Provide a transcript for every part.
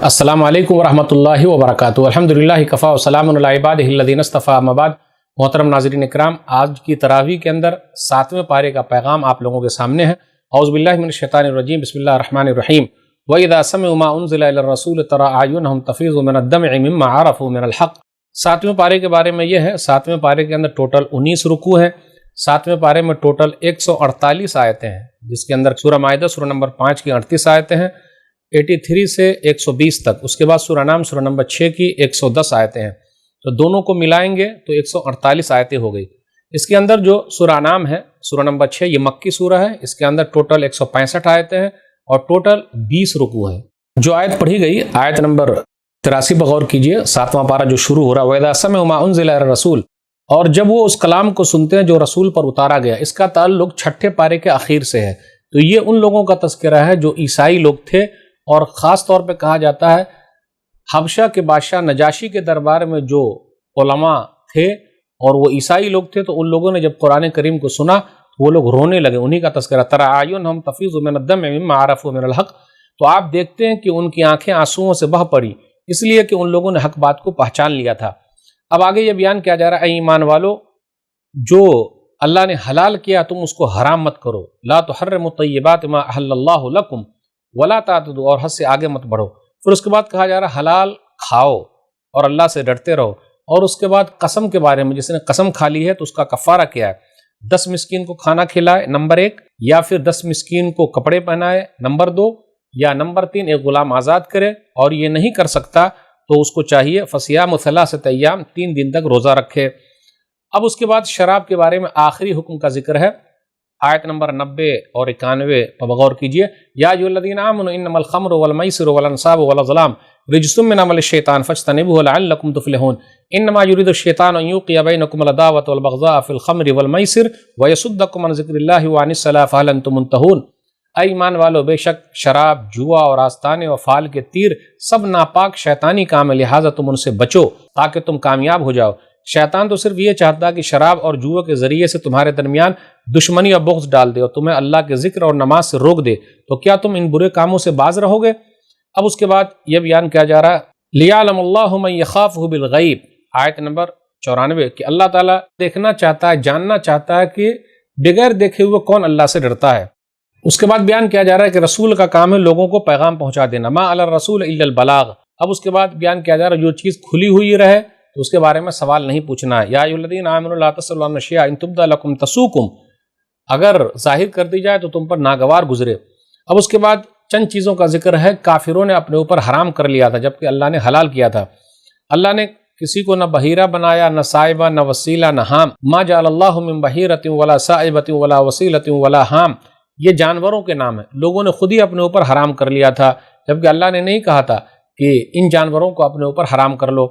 السلام علیکم ورحمۃ اللہ وبرکاتہ۔ الحمدللہ کفا وسلام علی عبادہ الذین اصطفیٰ، اما بعد۔ محترم ناظرین اکرام، آج کی تراویح کے اندر 7ویں پارے کا پیغام آپ لوگوں کے سامنے ہے۔ اعوذ باللہ من الشیطان الرجیم، بسم اللہ الرحمن الرحیم۔ وَإِذَا سَمِعُوا مَا أُنزِلَ إِلَى الرَّسُولِ تَرَىٰ أَعْيُنَهُمْ تَفِيضُ مِنَ الدَّمْعِ مِمَّا عَرَفُوا مِنَ الْحَقِّ۔ 7ویں پارے کے بارے میں یہ ہے، 7ویں پارے کے اندر ٹوٹل 19 رکوع ہیں۔ 7ویں پارے میں ٹوٹل 148 آیتیں ہیں، جس کے اندر سورہ مائدہ سورہ نمبر 5 کی 38 آیتیں ہیں 83 سے 120 تک، اس کے بعد سورہ نام سورہ نمبر 6 کی 110 آیتیں ہیں، تو دونوں کو ملائیں گے تو 148 آیتیں ہو گئی۔ اس کے اندر جو سورہ نام ہے سورہ نمبر 6، یہ مکی سورہ ہے، اس کے اندر ٹوٹل 165 آیتیں ہیں اور ٹوٹل 20 رکوع ہیں۔ جو آیت پڑھی گئی آیت نمبر 83 پر غور کیجئے، 7واں پارہ جو شروع ہو رہا ہے وَإِذَا سَمِعُوا مَا أُنزِلَ إِلَى الرَّسُولِ، اور جب وہ اس کلام کو سنتے ہیں جو رسول پر اتارا گیا، اس کا تعلق 6 پارے کے آخر سے ہے۔ تو یہ ان لوگوں کا تذکرہ ہے جو عیسائی لوگ تھے، اور خاص طور پہ کہا جاتا ہے حبشہ کے بادشاہ نجاشی کے دربار میں جو علماء تھے اور وہ عیسائی لوگ تھے، تو ان لوگوں نے جب قرآن کریم کو سنا تو وہ لوگ رونے لگے، انہی کا تذکرہ تَرَىٰ أَعْيُنَهُمْ تَفِيضُ مِنَ الدَّمْعِ مِمَّا عَرَفُوا مِنَ الْحَقِّ۔ تو آپ دیکھتے ہیں کہ ان کی آنکھیں آنسوؤں سے بہہ پڑی، اس لیے کہ ان لوگوں نے حق بات کو پہچان لیا تھا۔ اب آگے یہ بیان کیا جا رہا ہے، اے ایمان والو، جو اللہ نے حلال کیا تم اس کو حرام مت کرو، لا تحرموا الطیبات ما احل اللہ لکم ولا تعتدوا، اور حد سے آگے مت بڑھو۔ پھر اس کے بعد کہا جا رہا ہے حلال کھاؤ اور اللہ سے ڈرتے رہو، اور اس کے بعد قسم کے بارے میں، جس نے قسم کھا لی ہے تو اس کا کفارہ کیا ہے؟ 10 مسکین کو کھانا کھلائے نمبر 1، یا پھر 10 مسکین کو کپڑے پہنائے نمبر 2، یا نمبر 3 ایک غلام آزاد کرے، اور یہ نہیں کر سکتا تو اس کو چاہیے فصیام 3 ایام، 3 دن تک روزہ رکھے۔ اب اس کے بعد شراب کے بارے میں آخری حکم کا ذکر ہے، آیت نمبر 90 اور 91 پر غور کیجئے۔ یا ایھا الذین آمنوا انما الخمر والمیسر والانصاب والازلام رجس من عمل الشیطان فاجتنبوه لعلکم تفلحون انما یرید الشیطان ان یوقع بینکم العداوۃ والبغضاء فی الخمر والمیسر ویصدکم عن ذکر اللہ وعن الصلاۃ فہل انتم منتہون۔ اے ایمان والو، بے شک شراب، جوا اور آستانے اور فال کے تیر سب ناپاک شیطانی کام ہے، لہٰذا تم ان سے بچو تاکہ تم کامیاب ہو جاؤ۔ شیطان تو صرف یہ چاہتا ہے کہ شراب اور جوے کے ذریعے سے تمہارے درمیان دشمنی اور بغض ڈال دے اور تمہیں اللہ کے ذکر اور نماز سے روک دے، تو کیا تم ان برے کاموں سے باز رہو گے؟ اب اس کے بعد یہ بیان کیا جا رہا ہے لِيَعْلَمَ اللَّهُ مَن يَخَافُهُ بِالْغَيْبِ، آیت نمبر 94، کہ اللہ تعالیٰ دیکھنا چاہتا ہے، جاننا چاہتا ہے کہ بغیر دیکھے ہوئے کون اللہ سے ڈرتا ہے۔ اس کے بعد بیان کیا جا رہا ہے کہ رسول کا کام ہے لوگوں کو پیغام پہنچا دینا، مَا عَلَى الرَّسُولِ إِلَّا الْبَلَاغُ۔ اب اس کے بعد بیان کیا جا رہا ہے جو چیز کھلی ہوئی رہے تو اس کے بارے میں سوال نہیں پوچھنا ہے۔ یا ایھا الذین آمنوا لا تسألوا عن اشیاء ان تبد لکم تسؤکم، اگر ظاہر کر دی جائے تو تم پر ناگوار گزرے۔ اب اس کے بعد چند چیزوں کا ذکر ہے کافروں نے اپنے اوپر حرام کر لیا تھا جبکہ اللہ نے حلال کیا تھا۔ اللہ نے کسی کو نہ بحیرہ بنایا، نہ سائبہ، نہ وسیلہ، نہ حام۔ ما جعل اللہ من بحیرۃ ولا سائبۃ ولا وسیلۃ ولا حام، یہ جانوروں کے نام ہیں، لوگوں نے خود ہی اپنے اوپر حرام کر لیا تھا جبکہ اللہ نے نہیں کہا تھا کہ ان جانوروں کو اپنے اوپر حرام کر لو۔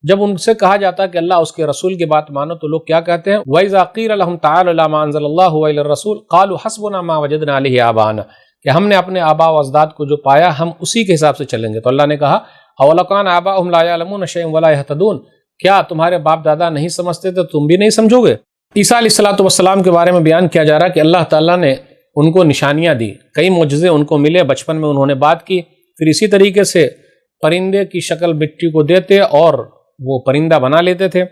جب ان سے کہا جاتا ہے کہ اللہ اس کے رسول کی بات مانو تو لوگ کیا کہتے ہیں؟ وَإِذَا قِيلَ لَهُمْ تَعَالَوْا إِلَىٰ مَا أَنزَلَ اللَّهُ وَإِلَى الرَّسُولِ قَالُوا حَسْبُنَا مَا وَجَدْنَا عَلَيْهِ آبَاءَنَا، کہ ہم نے اپنے آباء و اجداد کو جو پایا ہم اسی کے حساب سے چلیں گے۔ تو اللہ نے کہا أَوَلَوْ كَانَ آبَاؤُهُمْ لَا يَعْلَمُونَ شَيْئًا وَلَا يَهْتَدُونَ، کیا تمہارے باپ دادا نہیں سمجھتے تو تم بھی نہیں سمجھو گے؟ عیسیٰ علیہ السلام کے بارے میں بیان کیا جا رہا ہے کہ اللہ تعالیٰ نے ان کو نشانیاں دی، کئی معجزے ان کو ملے، بچپن میں انہوں نے بات کی، پھر اسی طریقے سے پرندے کی شکل مٹی کو دیتے اور وہ پرندہ بنا لیتے تھے،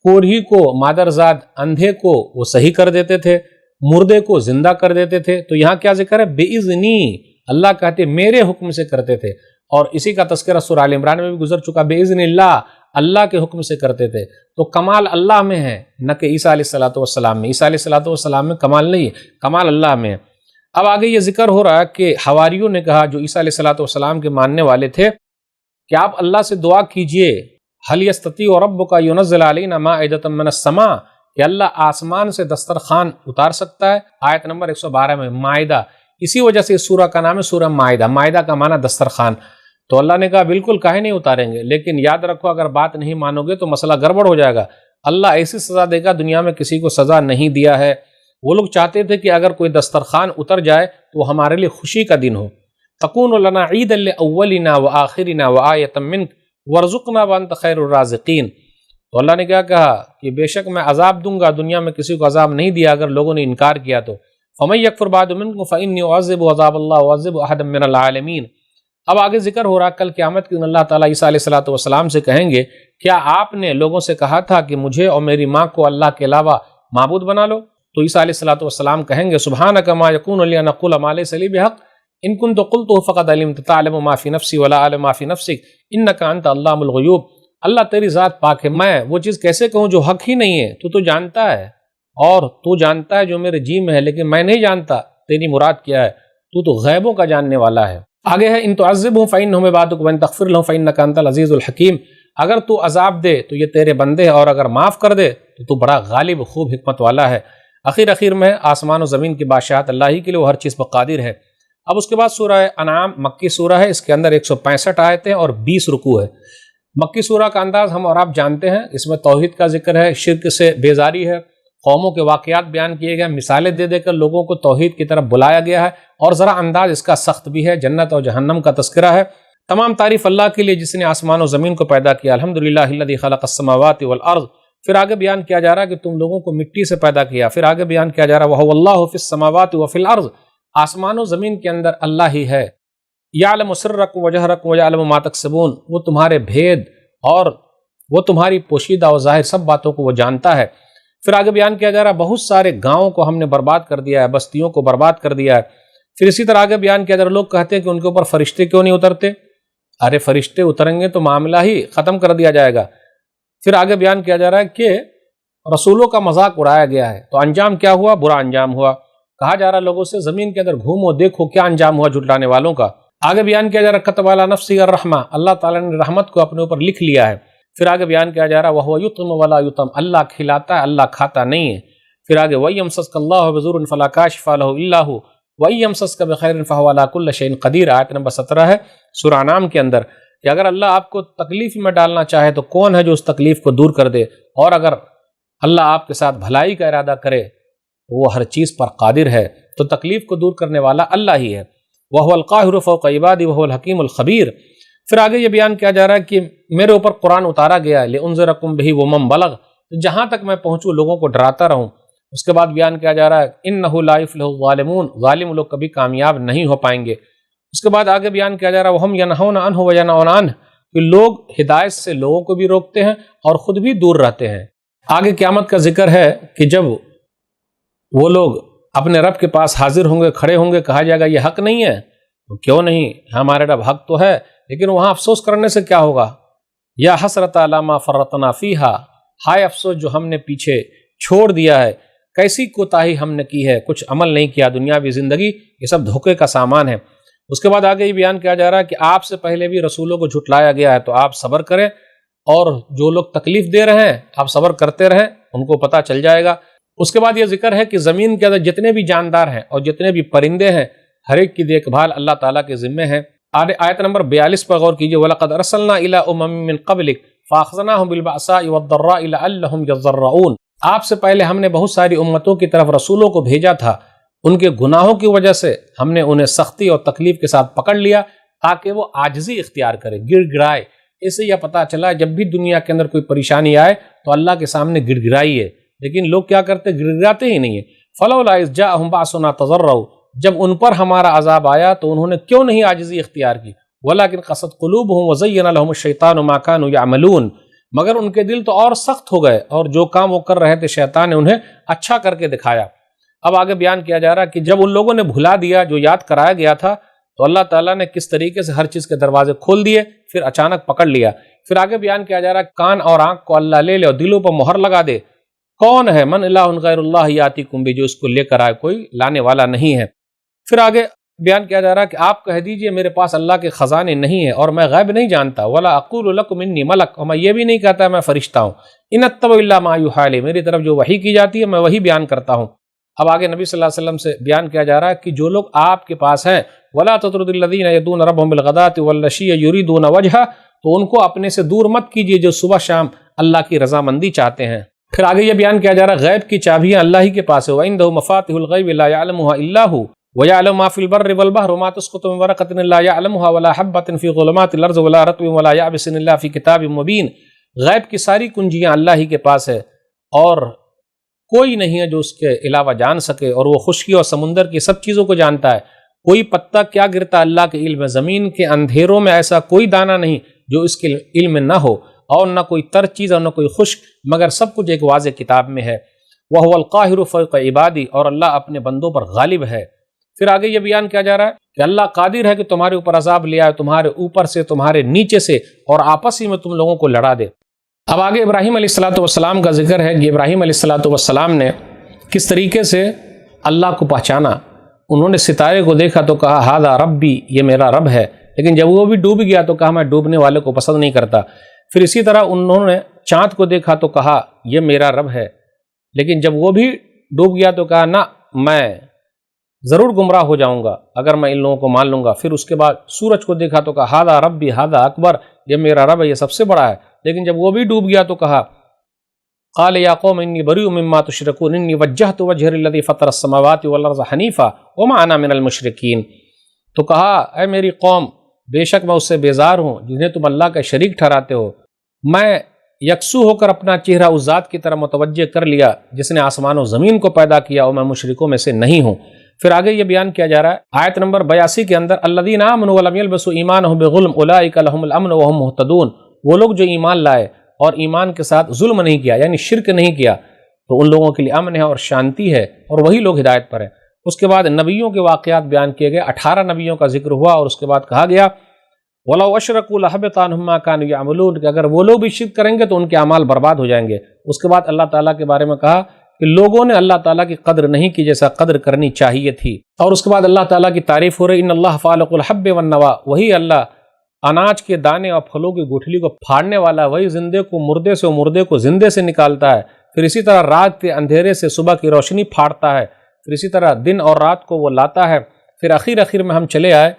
کوڑھی کو مادرزاد، اندھے کو وہ صحیح کر دیتے تھے، مردے کو زندہ کر دیتے تھے۔ تو یہاں کیا ذکر ہے؟ بِإِذْنِی، اللہ کہتے میرے حکم سے کرتے تھے، اور اسی کا تذکرہ سورہ آل عمران میں بھی گزر چکا، بِإِذْنِ اللہ، اللہ کے حکم سے کرتے تھے۔ تو کمال اللہ میں ہے، نہ کہ عیسیٰ علیہ السلام میں۔ عیسیٰ علیہ السلام میں کمال نہیں ہے، کمال اللہ میں ہے۔ اب آگے یہ ذکر ہو رہا ہے کہ حواریوں نے کہا جو عیسیٰ علیہ السلام کے ماننے والے تھے کہ آپ اللہ سے دعا کیجئے، هل يستطيع ربك ينزل علينا مائدة من السماء، کہ اللہ آسمان سے دسترخوان اتار سکتا ہے۔ آیت نمبر 112 میں مائدہ، اسی وجہ سے اس سورہ کا نام ہے سورہ مائدہ، مائدہ کا معنی دسترخوان۔ تو اللہ نے کہا بالکل کاہے نہیں اتاریں گے، لیکن یاد رکھو اگر بات نہیں مانو گے تو مسئلہ گڑبڑ ہو جائے گا، اللہ ایسی سزا دے گا، دنیا میں کسی کو سزا نہیں دیا ہے۔ وہ لوگ چاہتے تھے کہ اگر کوئی دسترخوان اتر جائے تو وہ ہمارے لیے خوشی کا دن ہو، تکون لنا عیدا لاولنا وآخرنا وآیۃ منک وارزقنا وانت خیر الرازقین۔ تو اللہ نے کیا کہا کہ بے شک میں عذاب دوں گا، دنیا میں کسی کو عذاب نہیں دیا اگر لوگوں نے انکار کیا تو۔ فمن یکفر بعد منکم فانی اعذب عذاب اللہ اعذب احدا من العالمین، اب آگے ذکر ہو رہا کل قیامت کے دن اللہ تعالیٰ عیسیٰ علیہ الصلوۃ والسلام سے کہیں گے کیا آپ نے لوگوں سے کہا تھا کہ مجھے اور میری ماں کو اللہ کے علاوہ معبود بنا لو؟ تو عیسیٰ علیہ الصلوۃ والسلام کہیں گے سبحانک ما یکون لی ان اقول ما لیس لی بحق ان کنت قلتہ فقد علمت تعلم ما فی نفسی ولا اعلم ما فی نفسک انک انت علام الغیوب۔ اللہ تیری ذات پاک ہے، میں وہ چیز کیسے کہوں جو حق ہی نہیں ہے؟ تو جانتا ہے، اور تو جانتا ہے جو میرے جی میں ہے، لیکن میں نہیں جانتا تیری مراد کیا ہے، تو غیبوں کا جاننے والا ہے۔ آگے ہے ان تعذبہم فانہم عبادک وان تغفر لہم فانک انت العزیز الحکیم، اگر تو عذاب دے تو یہ تیرے بندے ہیں، اور اگر معاف کر دے تو بڑا غالب خوب حکمت والا ہے۔ اخیر میں آسمان و زمین کی بادشاہت اللہ ہی کے لیے، وہ ہر چیز پر قادر ہے۔ اب اس کے بعد سورہ انعام مکی سورہ ہے، اس کے اندر 165 آیتیں اور 20 رکوع ہے۔ مکی سورہ کا انداز ہم اور آپ جانتے ہیں، اس میں توحید کا ذکر ہے، شرک سے بیزاری ہے، قوموں کے واقعات بیان کیے گئے، مثالیں دے کر لوگوں کو توحید کی طرف بلایا گیا ہے، اور ذرا انداز اس کا سخت بھی ہے، جنت اور جہنم کا تذکرہ ہے۔ تمام تعریف اللہ کے لیے جس نے آسمان و زمین کو پیدا کیا، الحمدللہ الذی خلق السماوات والارض۔ پھر آگے بیان کیا جا رہا ہے کہ تم لوگوں کو مٹی سے پیدا کیا، پھر آگے بیان کیا جا رہا ہے وَهُوَ اللَّهُ فِي السَّمَاوَاتِ وَفِي الْأَرْضِ، آسمان و زمین کے اندر اللہ ہی ہے۔ یعلم سرکم وجہرکم ویعلم ما تکسبون، وہ تمہارے بھید اور وہ تمہاری پوشیدہ و ظاہر سب باتوں کو وہ جانتا ہے۔ پھر آگے بیان کیا جا رہا ہے بہت سارے گاؤں کو ہم نے برباد کر دیا ہے، بستیوں کو برباد کر دیا ہے۔ پھر اسی طرح آگے بیان کیا جا رہا ہے لوگ کہتے ہیں کہ ان کے اوپر فرشتے کیوں نہیں اترتے؟ ارے فرشتے اتریں گے تو معاملہ ہی ختم کر دیا جائے گا۔ پھر آگے بیان کیا جا رہا ہے کہ رسولوں کا مذاق اڑایا گیا ہے، تو انجام کیا ہوا؟ برا انجام ہوا۔ کہا جا رہا ہے لوگوں سے زمین کے اندر گھومو دیکھو کیا انجام ہوا جھٹلانے والوں کا۔ آگے بیان کیا جا رہا ہے کتب علی نفسہ الرحمہ، اللہ تعالیٰ نے رحمت کو اپنے اوپر لکھ لیا ہے۔ پھر آگے بیان کیا جا رہا ہے وَهُوَ يُطْعِمُ وَلَا يُطْعَمُ، اللہ کھلاتا ہے اللہ کھاتا نہیں ہے۔ پھر آگے وَإِن اللَّهُ بِضُرٍّ فَلَا كَاشِفَ لَهُ إِلَّا هُوَ وَإِن يَمْسَسْكَ بِخَيْرٍ فَهُوَ عَلَى كُلِّ شَيْءٍ قَدِيرٌ، آیت نمبر 17 ہے سورہ انعام کے اندر، کہ اگر اللہ آپ کو تکلیف میں ڈالنا چاہے تو کون ہے جو اس تکلیف کو دور کر دے، اور اگر اللہ آپ کے ساتھ بھلائی کا ارادہ کرے تو وہ ہر چیز پر قادر ہے، تو تکلیف کو دور کرنے والا اللہ ہی ہے۔ وَهُوَ الْقَاهِرُ فَوْقَ عِبَادِهِ وَهُوَ الْحَكِيمُ الْخَبِيرُ۔ پھر آگے یہ بیان کیا جا رہا ہے کہ میرے اوپر قرآن اتارا گیا ہے لِأُنذِرَكُم بِهِ وَمَن بَلَغَ، جہاں تک میں پہنچوں لوگوں کو ڈراتا رہوں۔ اس کے بعد بیان کیا جا رہا ہے إِنَّهُ لَا يُفْلِحُ الظَّالِمُونَ، ظالم لوگ کبھی کامیاب نہیں ہو پائیں گے۔ اس کے بعد آگے بیان کیا جا رہا ہے وَهُمْ يَنْهَوْنَ عَنْهُ وَيَنْأَوْنَ عَنْهُ، کہ لوگ ہدایت سے لوگوں کو بھی روکتے ہیں اور خود بھی دور رہتے ہیں۔ آگے قیامت کا ذکر ہے کہ جب وہ لوگ اپنے رب کے پاس حاضر ہوں گے، کھڑے ہوں گے، کہا جائے گا یہ حق نہیں ہے، تو کیوں نہیں، ہمارے رب حق تو ہے، لیکن وہاں افسوس کرنے سے کیا ہوگا؟ یا حسرۃ علی ما فرطنا فیہا، ہائے افسوس جو ہم نے پیچھے چھوڑ دیا ہے، کیسی کوتاہی ہم نے کی ہے، کچھ عمل نہیں کیا، دنیاوی زندگی یہ سب دھوکے کا سامان ہے۔ اس کے بعد آگے یہ بیان کیا جا رہا ہے کہ آپ سے پہلے بھی رسولوں کو جھٹلایا گیا ہے، تو آپ صبر کریں، اور جو لوگ تکلیف دے رہے ہیں آپ صبر کرتے رہیں، ان کو پتہ چل جائے گا۔ اس کے بعد یہ ذکر ہے کہ زمین کے اندر جتنے بھی جاندار ہیں اور جتنے بھی پرندے ہیں، ہر ایک کی دیکھ بھال اللہ تعالیٰ کے ذمے ہے۔ آیت نمبر 42 پر غور کیجئے وَلَقَدْ أَرْسَلْنَا إِلَىٰ أُمَمٍ مِّن قَبْلِكَ فَأَخَذْنَاهُمْ بِالْبَأْسَاءِ وَالضَّرَّاءِ لَعَلَّهُمْ يَضَّرَّعُونَ، آپ سے پہلے ہم نے بہت ساری امتوں کی طرف رسولوں کو بھیجا تھا، ان کے گناہوں کی وجہ سے ہم نے انہیں سختی اور تکلیف کے ساتھ پکڑ لیا تاکہ وہ عاجزی اختیار کرے، گڑ گڑائے۔ اس سے یہ پتہ چلا جب بھی دنیا کے اندر کوئی پریشانی آئے تو اللہ کے سامنے گڑ گڑائیے، لیکن لوگ کیا کرتے؟ گڑ گڑاتے ہی نہیں ہیں۔ فَلَوْلَا إِذْ جَاءَهُم بَأْسُنَا تَضَرَّعُوا، جب ان پر ہمارا عذاب آیا تو انہوں نے کیوں نہیں عاجزی اختیار کی؟ وَلَكِنْ قَسَتْ قُلُوبُهُمْ وَزَيَّنَ لَهُمُ الشَّيْطَانُ مَا كَانُوا يَعْمَلُونَ، مگر ان کے دل تو اور سخت ہو گئے، اور جو کام وہ کر رہے تھے شیطان نے انہیں اچھا کر کے دکھایا۔ اب آگے بیان کیا جا رہا ہے کہ جب ان لوگوں نے بھلا دیا جو یاد کرایا گیا تھا، تو اللہ تعالیٰ نے کس طریقے سے ہر چیز کے دروازے کھول دیے، پھر اچانک پکڑ لیا۔ پھر آگے بیان کیا جا رہا ہے کان اور آنکھ کو اللہ لے لے اور دلوں پر مہر لگا دے۔ کون ہے؟ من الہ غیر اللہ یاتیکم بہ، جو اس کو لے کر آئے، کوئی لانے والا نہیں ہے۔ پھر آگے بیان کیا جا رہا ہے کہ آپ کہہ دیجئے میرے پاس اللہ کے خزانے نہیں ہیں اور میں غیب نہیں جانتا، ولا اقول لکم انی ملک، اور میں یہ بھی نہیں کہتا میں فرشتہ ہوں، ان اتبع الا ما یوحی الی، میری طرف جو وحی کی جاتی ہے میں وہی بیان کرتا ہوں۔ اب آگے نبی صلی اللہ علیہ وسلم سے بیان کیا جا رہا ہے کہ جو لوگ آپ کے پاس ہیں ولا تطرد الذین یدعون ربهم بالغداۃ والعشی یریدون وجہہ، تو ان کو اپنے سے دور مت کیجیے جو صبح شام اللہ کی رضامندی چاہتے ہیں۔ پھر آگے یہ بیان کیا جا رہا ہے غیب کی چابیاں اللہ ہی کے پاس ہے، وعنده مفاتیح الغیب لا یعلمها الا هو وَيَعْلَمُ مَا فِي الْبَرِّ وَالْبَحْرِ وَمَا تَسْقُطُ مِنْ وَرَقَةٍ إِلَّا يَعْلَمُهَا وَلَا حَبَّةٍ فِي ظُلُمَاتِ الْأَرْضِ وَلَا رَطْبٍ وَلَا يَابِسٍ إِلَّا فِي كِتَابٍ مُبِينٍ، غیب کی ساری کنجیاں اللہ ہی کے پاس ہے، اور کوئی نہیں ہے جو اس کے علاوہ جان سکے، اور وہ خشکی اور سمندر کی سب چیزوں کو جانتا ہے۔ کوئی پتا کیا گرتا اللہ کے علم ہے، زمین کے اندھیروں میں ایسا کوئی دانہ نہیں جو اس کے علم میں نہ ہو، اور نہ کوئی تر چیز اور نہ کوئی خشک، مگر سب کچھ ایک واضح کتاب میں ہے۔ وَهُوَ الْقَاهِرُ فَوْقَ عِبَادِهِ، اور اللہ اپنے بندوں پر غالب ہے۔ پھر آگے یہ بیان کیا جا رہا ہے کہ اللہ قادر ہے کہ تمہارے اوپر عذاب لے آئے، تمہارے اوپر سے، تمہارے نیچے سے، اور آپس ہی میں تم لوگوں کو لڑا دے۔ اب آگے ابراہیم علیہ السلام کا ذکر ہے کہ ابراہیم علیہ السلام نے کس طریقے سے اللہ کو پہچانا۔ انہوں نے ستارے کو دیکھا تو کہا ہذا ربی، یہ میرا رب ہے، لیکن جب وہ بھی ڈوب گیا تو کہا میں ڈوبنے والے کو پسند نہیں کرتا۔ پھر اسی طرح انہوں نے چاند کو دیکھا تو کہا یہ میرا رب ہے، لیکن جب وہ بھی ڈوب گیا تو کہا نہ، میں ضرور گمراہ ہو جاؤں گا اگر میں ان لوگوں کو مان لوں گا۔ پھر اس کے بعد سورج کو دیکھا تو کہا ہذا ربی ہذا اکبر، یہ میرا رب ہے، یہ سب سے بڑا ہے، لیکن جب وہ بھی ڈوب گیا تو کہا قال یا قوم انی بریء مما تشرکون انی وجہت وجہی للذی فطر السماوات والارض حنیفا وما انا من المشرکین، تو کہا اے میری قوم، بے شک میں اس سے بیزار ہوں جنہیں تم اللہ کا شریک ٹھہراتے ہو، میں یکسو ہو کر اپنا چہرہ اس ذات کی طرف متوجہ کر لیا جس نے آسمان و زمین کو پیدا کیا، اور میں مشرکوں میں سے نہیں ہوں۔ پھر آگے یہ بیان کیا جا رہا ہے آیت نمبر 82 کے اندر الذین آمنوا ولم یلبسوا ایمانهم بظلم اولئک لهم الامن وهم مہتدون، وہ لوگ جو ایمان لائے اور ایمان کے ساتھ ظلم نہیں کیا، یعنی شرک نہیں کیا، تو ان لوگوں کے لیے امن ہے اور شانتی ہے، اور وہی لوگ ہدایت پر ہیں۔ اس کے بعد نبیوں کے واقعات بیان کیے گئے، 18 نبیوں کا ذکر ہوا، اور اس کے بعد کہا گیا وَلَوْ أَشْرَكُوا لَحَبِطَ عَنْهُمْ مَا كَانُوا يَعْمَلُونَ، کہ اگر وہ لوگ بھی شرک کریں گے تو ان کے اعمال برباد ہو جائیں گے۔ اس کے بعد اللہ تعالیٰ کے بارے میں کہا کہ لوگوں نے اللہ تعالیٰ کی قدر نہیں کی جیسا قدر کرنی چاہیے تھی، اور اس کے بعد اللہ تعالیٰ کی تعریف ہو رہی ان اللہ فالق الحب والنوا، وہی اللہ اناج کے دانے اور پھلوں کی گٹھلی کو پھاڑنے والا، وہی زندے کو مردے سے اور مردے کو زندے سے نکالتا ہے، پھر اسی طرح رات کے اندھیرے سے صبح کی روشنی پھاڑتا ہے، پھر اسی طرح دن اور رات کو وہ لاتا ہے۔ پھر اخیر میں ہم چلے آئے،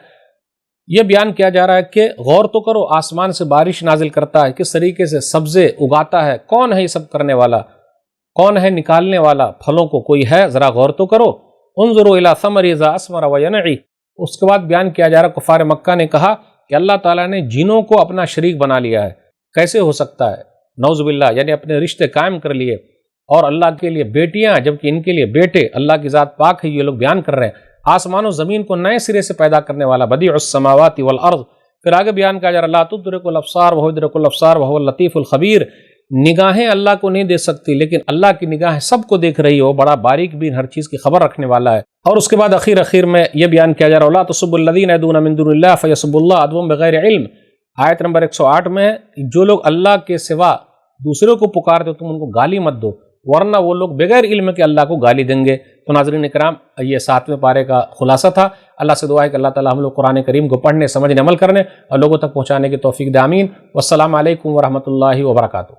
یہ بیان کیا جا رہا ہے کہ غور تو کرو، آسمان سے بارش نازل کرتا ہے، کس طریقے سے سبزے اگاتا ہے، کون ہے یہ سب کرنے والا، کون ہے نکالنے والا پھلوں کو، کوئی ہے، ذرا غور تو کرو۔ انظروا الی ثمرہ اذا اثمر وینعی۔ اس کے بعد بیان کیا جا رہا ہے کفار مکہ نے کہا کہ اللہ تعالیٰ نے جنوں کو اپنا شریک بنا لیا ہے، کیسے ہو سکتا ہے، نعوذ باللہ، یعنی اپنے رشتے قائم کر لیے، اور اللہ کے لیے بیٹیاں جبکہ ان کے لیے بیٹے، اللہ کی ذات پاک ہے، یہ لوگ بیان کر رہے ہیں۔ آسمان و زمین کو نئے سرے سے پیدا کرنے والا بدیع السماوات والارض۔ پھر آگے بیان کیا جا رہا لا تدرک الابصار وهو يدرك الابصار وهو اللطیف الخبیر، نگاہیں اللہ کو نہیں دیکھ سکتی لیکن اللہ کی نگاہیں سب کو دیکھ رہی ہو، بڑا باریک بین، ہر چیز کی خبر رکھنے والا ہے۔ اور اس کے بعد اخیر میں یہ بیان کیا جا رہا لا تسبوا الذین يدعون من دون اللہ فیسبوا اللہ عدوا بغیر علم۔ آیت نمبر 108 میں جو لوگ اللہ کے سوا دوسروں کو پکارتے تم ان کو گالی مت دو، ورنہ وہ لوگ بغیر علم کے اللہ کو گالی دیں گے۔ تو ناظرین اکرام، یہ 7ویں پارے کا خلاصہ تھا۔ اللہ سے دعا ہے کہ اللہ تعالیٰ ہم لوگ قرآن کریم کو پڑھنے، سمجھنے، عمل کرنے اور لوگوں تک پہنچانے کی توفیق دے، آمین۔ والسلام علیکم ورحمۃ اللہ وبرکاتہ۔